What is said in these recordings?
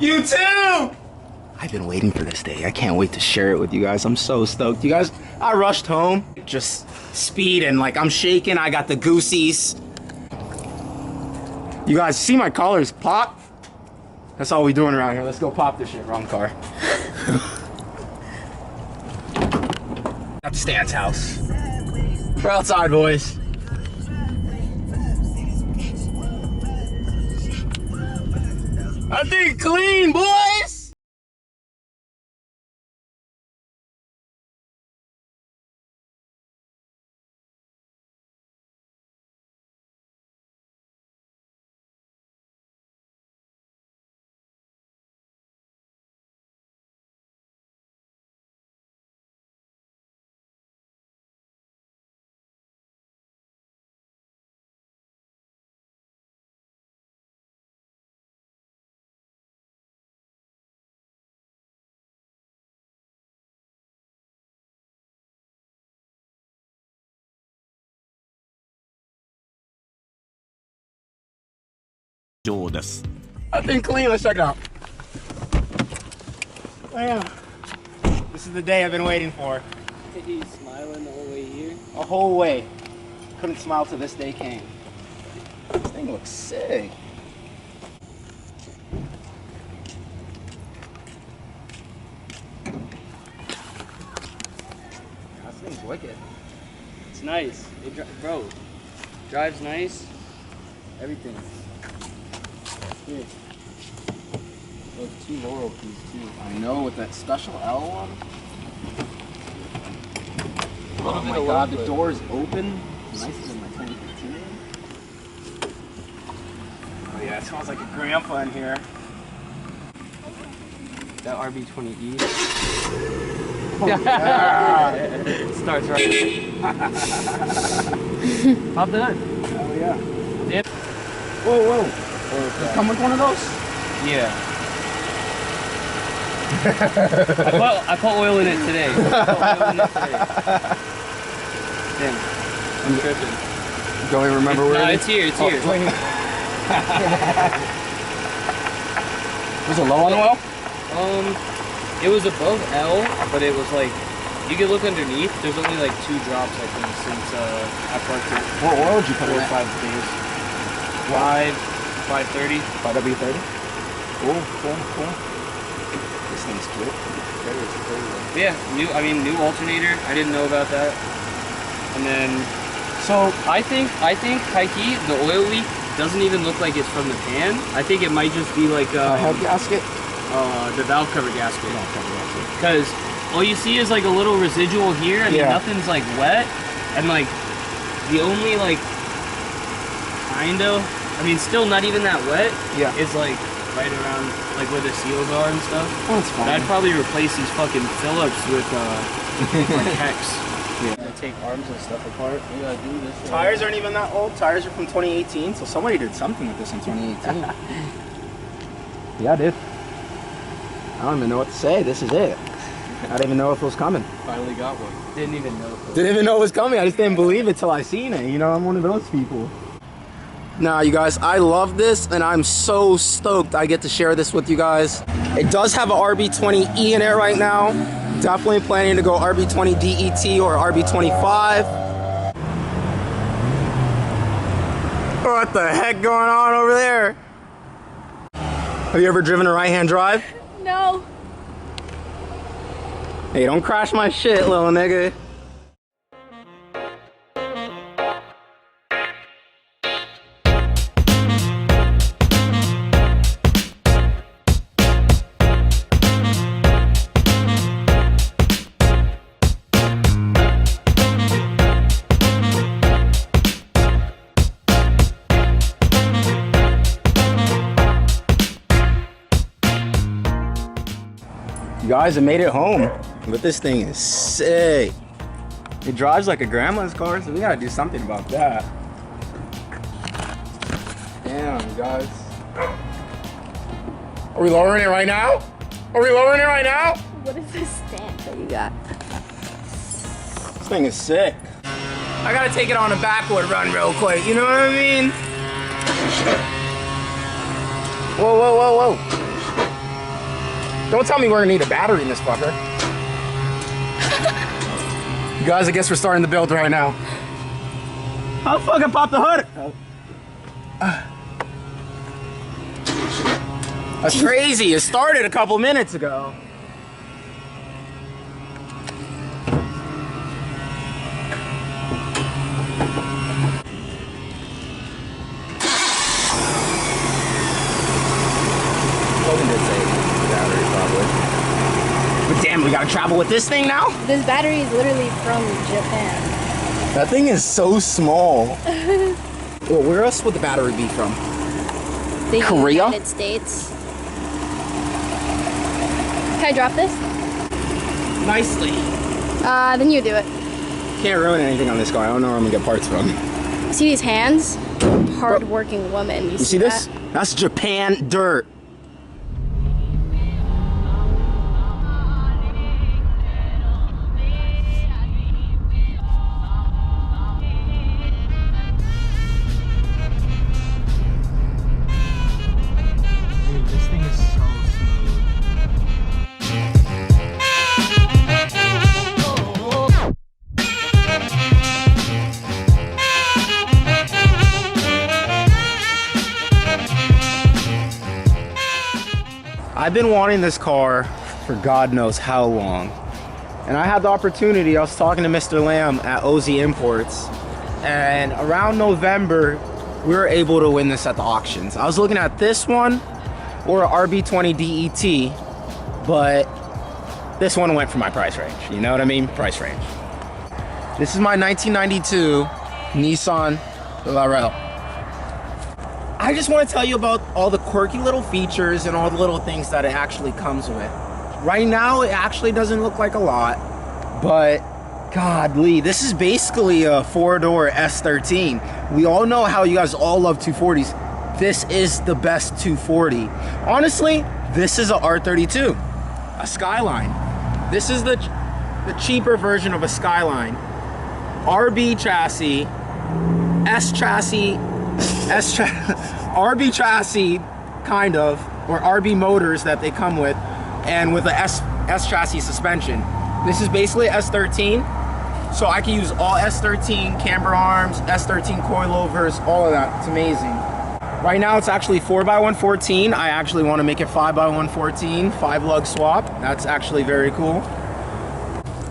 You too! I've been waiting for this day. I can't wait to share it with you guys. I'm so stoked. You guys, I rushed home. Just speed and like I'm shaking. I got the goosies. You guys see my collars pop? That's all we doing around here. Let's go pop this shit. Wrong car. At the Stan's house. We're outside, boys. I think clean, boys! I think clean. Let's check it out. Damn. This is the day I've been waiting for. He's smiling the whole way here. A whole way. Couldn't smile till this day came. This thing looks sick. This thing's wicked. It's nice. Bro, drives nice. Everything. Here. Those 2 Laurel keys too. I know, with that special L one. Oh my bit god, of the door's open. Nicer than my 2015. Oh yeah, it smells like a grandpa in here. That RB20E. Oh yeah. It starts right there. Pop the hood. Oh yeah. Yep. Whoa, whoa. Does it come with one of those? Yeah. I put oil in it today. Damn. I'm tripping. Don't even remember where No, it is? it's here. It's here. Wait. Was it low on oil? It was above L, but it was like, you can look underneath. There's only like 2 drops, I think, since I parked it. What oil did you put in 4 or that? 5 days. 530. 5W30? Cool, cool, cool. This thing's cute. Yeah, new alternator. I didn't know about that. And then, so I think high key, the oil leak doesn't even look like it's from the pan. I think it might just be like head gasket? The valve cover gasket. Because all you see is like a little residual here. I mean, nothing's like wet, and like the only like kind of, I mean, still not even that wet. Yeah. It's like right around like where the seals are and stuff. Oh, it's fine. But I'd probably replace these fucking Phillips with like Hex. Yeah. Take arms and stuff apart. We gotta do this. Tires aren't even that old. Tires are from 2018, so somebody did something with this in 2018. Yeah, dude. I don't even know what to say. This is it. I didn't even know if it was coming. Finally got one. Didn't even know. Didn't even know it was coming. I just didn't believe it till I seen it. You know, I'm one of those people. Nah, you guys, I love this, and I'm so stoked I get to share this with you guys. It does have a RB20E in it right now. Definitely planning to go RB20 DET or RB25. What the heck going on over there? Have you ever driven a right-hand drive? No. Hey, don't crash my shit, little nigga. You guys, I made it home, but this thing is sick. It drives like a grandma's car, so we gotta do something about that. Damn, you guys. Are we lowering it right now? Are we lowering it right now? What is this stamp that you got? This thing is sick. I gotta take it on a backward run real quick, you know what I mean? Whoa, whoa, whoa, whoa. Don't tell me we're gonna need a battery in this fucker. You guys, I guess we're starting the build right now. How the fuck I popped the hood? That's crazy. It started a couple minutes ago. Logan did say battery probably. But damn, we gotta travel with this thing now? This battery is literally from Japan. That thing is so small. Well, where else would the battery be from? The Korea? United States. Can I drop this? Nicely. Then you do it. Can't ruin anything on this car. I don't know where I'm gonna get parts from. See these hands? Hard-working woman. You See this? that? That's Japan dirt. Dude, this thing is so smooth. I've been wanting this car for God knows how long. And I had the opportunity, I was talking to Mr. Lamb at OZ Imports, and around November, we were able to win this at the auctions. I was looking at this one or a RB20 DET, but this one went for my price range. You know what I mean? Price range. This is my 1992 Nissan Larel. I just want to tell you about all the quirky little features and all the little things that it actually comes with. Right now, it actually doesn't look like a lot, but godly, this is basically a four-door S13. We all know how you guys all love 240s. This is the best 240. Honestly, this is a R32, a Skyline. This is the cheaper version of a Skyline. RB chassis, RB chassis, kind of, or RB motors that they come with, and with a S chassis suspension. This is basically S13, so I can use all S13 camber arms, S13 coilovers, all of that. It's amazing. Right now it's actually 4x114. I actually want to make it 5x114, 5-lug swap. That's actually very cool.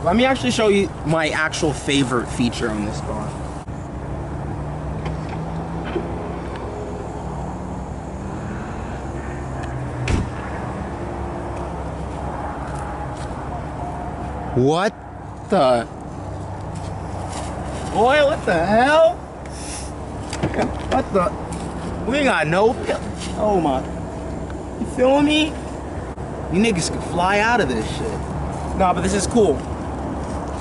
Let me actually show you my actual favorite feature on this car. What the? Boy, what the hell? What the? We ain't got no pill. Oh my. You feeling me? You niggas could fly out of this shit. Nah, but this is cool.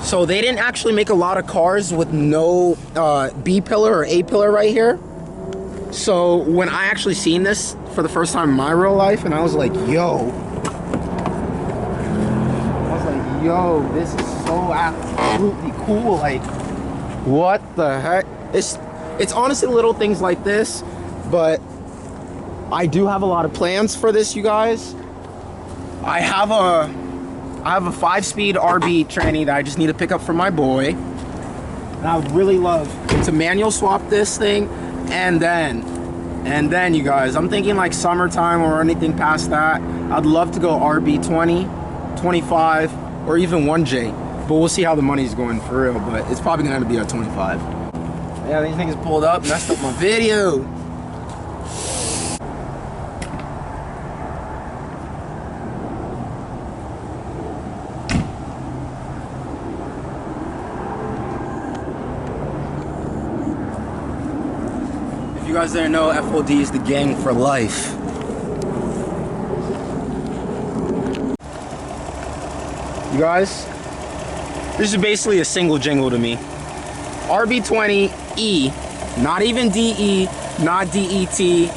So they didn't actually make a lot of cars with no B pillar or A pillar right here. So when I actually seen this for the first time in my real life, and I was like, yo. Yo, this is so absolutely cool. Like, what the heck? It's honestly little things like this, but I do have a lot of plans for this, you guys. I have a 5-speed RB tranny that I just need to pick up from my boy. And I would really love to manual swap this thing, and then you guys, I'm thinking like summertime or anything past that. I'd love to go RB20, 25, or even 1J, but we'll see how the money's going for real, but it's probably gonna have to be a 25. Yeah, these things pulled up, messed up my video. If you guys didn't know, FOD is the gang for life. You guys, this is basically a single jingle to me. RB20E, not even DE, not DET, E.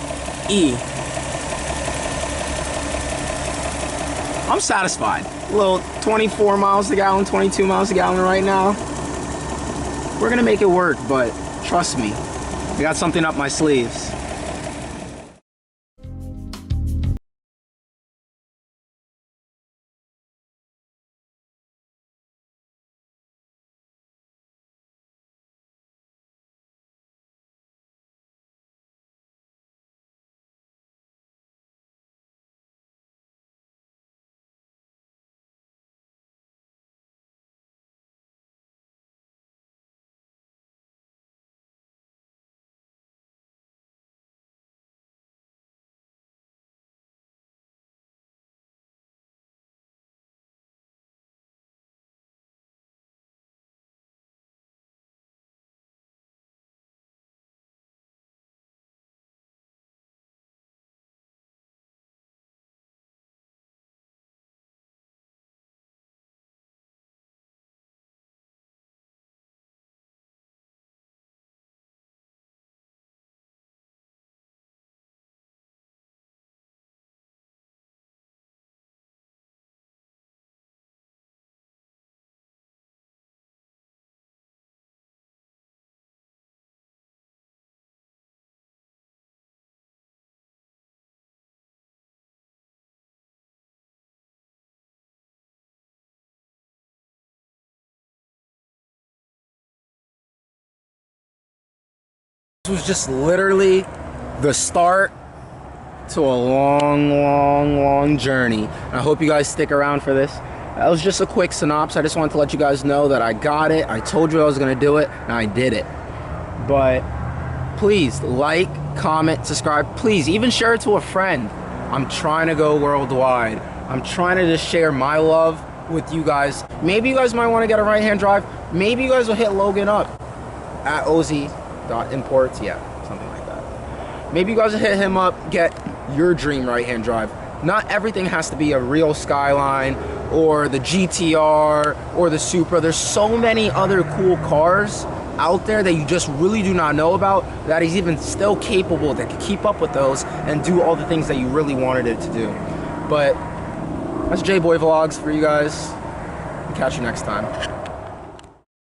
I'm satisfied. A little 24 miles a gallon, 22 miles a gallon right now. We're gonna make it work, but trust me, we got something up my sleeves. This was just literally the start to a long journey. And I hope you guys stick around for this. That was just a quick synopsis. I just wanted to let you guys know that I got it. I told you I was gonna do it, and I did it. But please like, comment, subscribe. Please even share it to a friend. I'm trying to go worldwide. I'm trying to just share my love with you guys. Maybe you guys might want to get a right-hand drive. Maybe you guys will hit Logan up at oz.imports. Yeah, something like that. Maybe you guys will hit him up, get your dream right-hand drive. Not everything has to be a real Skyline or the GTR or the Supra. There's so many other cool cars out there that you just really do not know about, that is even still capable, that can keep up with those and do all the things that you really wanted it to do. But that's J-Boy Vlogs for you guys. Catch you next time.